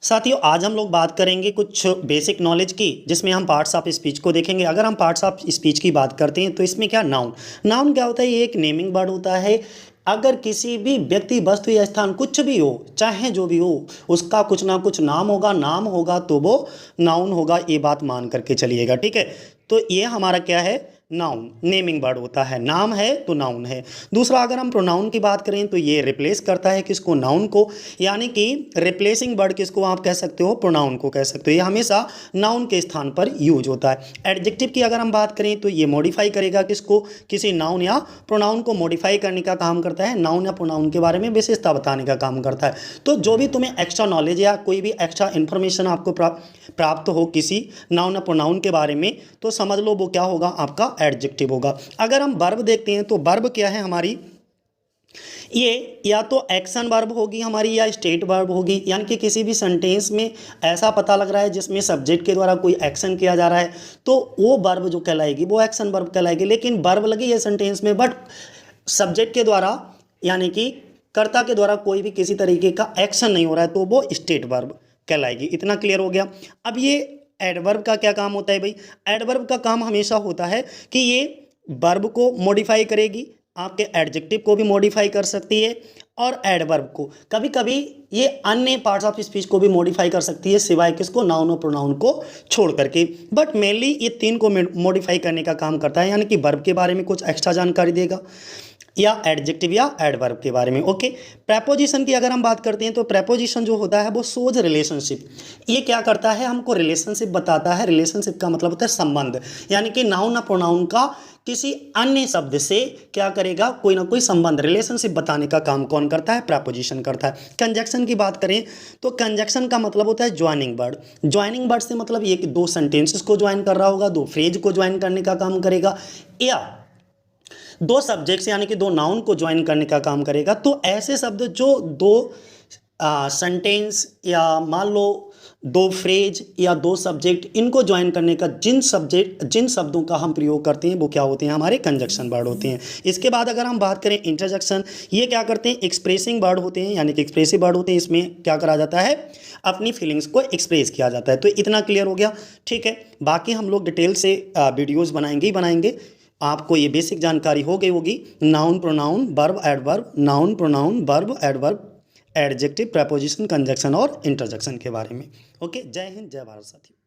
साथियों आज हम लोग बात करेंगे कुछ बेसिक नॉलेज की, जिसमें हम पार्ट्स ऑफ स्पीच को देखेंगे। अगर हम पार्ट्स ऑफ स्पीच की बात करते हैं तो इसमें क्या नाउन नाउन क्या होता है, ये एक नेमिंग वर्ड होता है। अगर किसी भी व्यक्ति, वस्तु या स्थान कुछ भी हो, चाहे जो भी हो, उसका कुछ ना कुछ नाम होगा, नाम होगा तो वो नाउन होगा, ये बात मान करके चलिएगा। ठीक है, तो ये हमारा क्या है, नाउन नेमिंग वर्ड होता है। नाम है तो नाउन है। दूसरा, अगर हम प्रोनाउन की बात करें तो ये रिप्लेस करता है किसको, नाउन को, यानी कि रिप्लेसिंग वर्ड किसको आप कह सकते हो, प्रोनाउन को कह सकते हो। ये हमेशा नाउन के स्थान पर यूज होता है। एडजेक्टिव की अगर हम बात करें तो ये मॉडिफाई करेगा किसको, किसी नाउन या प्रोनाउन को मॉडिफाई करने का काम करता है, नाउन या प्रोनाउन के बारे में विशेषता बताने का काम करता है। तो जो भी तुम्हें एक्स्ट्रा नॉलेज या कोई भी एक्स्ट्रा इन्फॉर्मेशन आपको प्राप्त हो किसी नाउन या प्रोनाउन के बारे में, तो समझ लो वो क्या होगा, आपका एडजेक्टिव होगा। अगर हम वर्ब देखते हैं तो वर्ब क्या है हमारी, ये या तो एक्शन वर्ब होगी हमारी या स्टेट वर्ब होगी। यानी कि किसी भी सेंटेंस में ऐसा पता लग रहा है जिसमें सब्जेक्ट के द्वारा कोई एक्शन किया जा रहा है, तो वो वर्ब जो कहलाएगी वो एक्शन वर्ब कहलाएगी। लेकिन वर्ब लगी है सेंटेंस में बट सब्जेक्ट के द्वारा यानी कि कर्ता के द्वारा कोई भी किसी तरीके का एक्शन नहीं हो रहा है, तो वो स्टेट वर्ब कहलाएगी। इतना क्लियर हो गया। अब ये एडवर्ब का क्या काम होता है भाई, एडवर्ब का काम हमेशा होता है कि ये वर्ब को मॉडिफाई करेगी, आपके एडजेक्टिव को भी मॉडिफाई कर सकती है, और एडवर्ब को कभी कभी ये अन्य पार्ट्स ऑफ स्पीच को भी मॉडिफाई कर सकती है, सिवाय किसको, नाउन और प्रोनाउन को छोड़ करके। बट मेनली ये तीन को मॉडिफाई करने का काम करता है, यानी कि वर्ब के बारे में कुछ एक्स्ट्रा जानकारी देगा या एडजेक्टिव या एडवर्ब के बारे में। ओके, प्रेपोजिशन की अगर हम बात करते हैं तो प्रेपोजिशन जो होता है वो शोज रिलेशनशिप। ये क्या करता है, हमको रिलेशनशिप बताता है। रिलेशनशिप का मतलब होता है संबंध, यानी कि नाउन या प्रोनाउन का किसी अन्य शब्द से क्या करेगा, कोई ना कोई संबंध, रिलेशनशिप बताने का काम कौन करता है, प्रेपोजिशन करता है। कंजक्शन की बात करें तो कंजक्शन का मतलब होता है ज्वाइनिंग वर्ड। ज्वाइनिंग वर्ड से मतलब ये कि दो सेंटेंसेस को ज्वाइन कर रहा होगा, दो फ्रेज को ज्वाइन करने का काम करेगा, या दो सब्जेक्ट्स यानी कि दो नाउन को ज्वाइन करने का काम करेगा। तो ऐसे शब्द जो दो सेंटेंस या मान लो दो फ्रेज या दो सब्जेक्ट, इनको ज्वाइन करने का जिन शब्दों का हम प्रयोग करते हैं वो क्या होते हैं, हमारे कंजक्शन वर्ड होते हैं। इसके बाद अगर हम बात करें इंटरजेक्शन, ये क्या करते हैं, एक्सप्रेसिंग वर्ड होते हैं, यानी कि एक्सप्रेसिव वर्ड होते हैं। इसमें क्या करा जाता है, अपनी फीलिंग्स को एक्सप्रेस किया जाता है। तो इतना क्लियर हो गया। ठीक है, बाकी हम लोग डिटेल से वीडियोज़ बनाएंगे ही बनाएंगे। आपको ये बेसिक जानकारी हो गई होगी, noun pronoun verb adverb, noun pronoun verb adverb, adjective, preposition, conjunction और इंटरजेक्शन के बारे में। ओके, जय हिंद, जय भारत साथियों।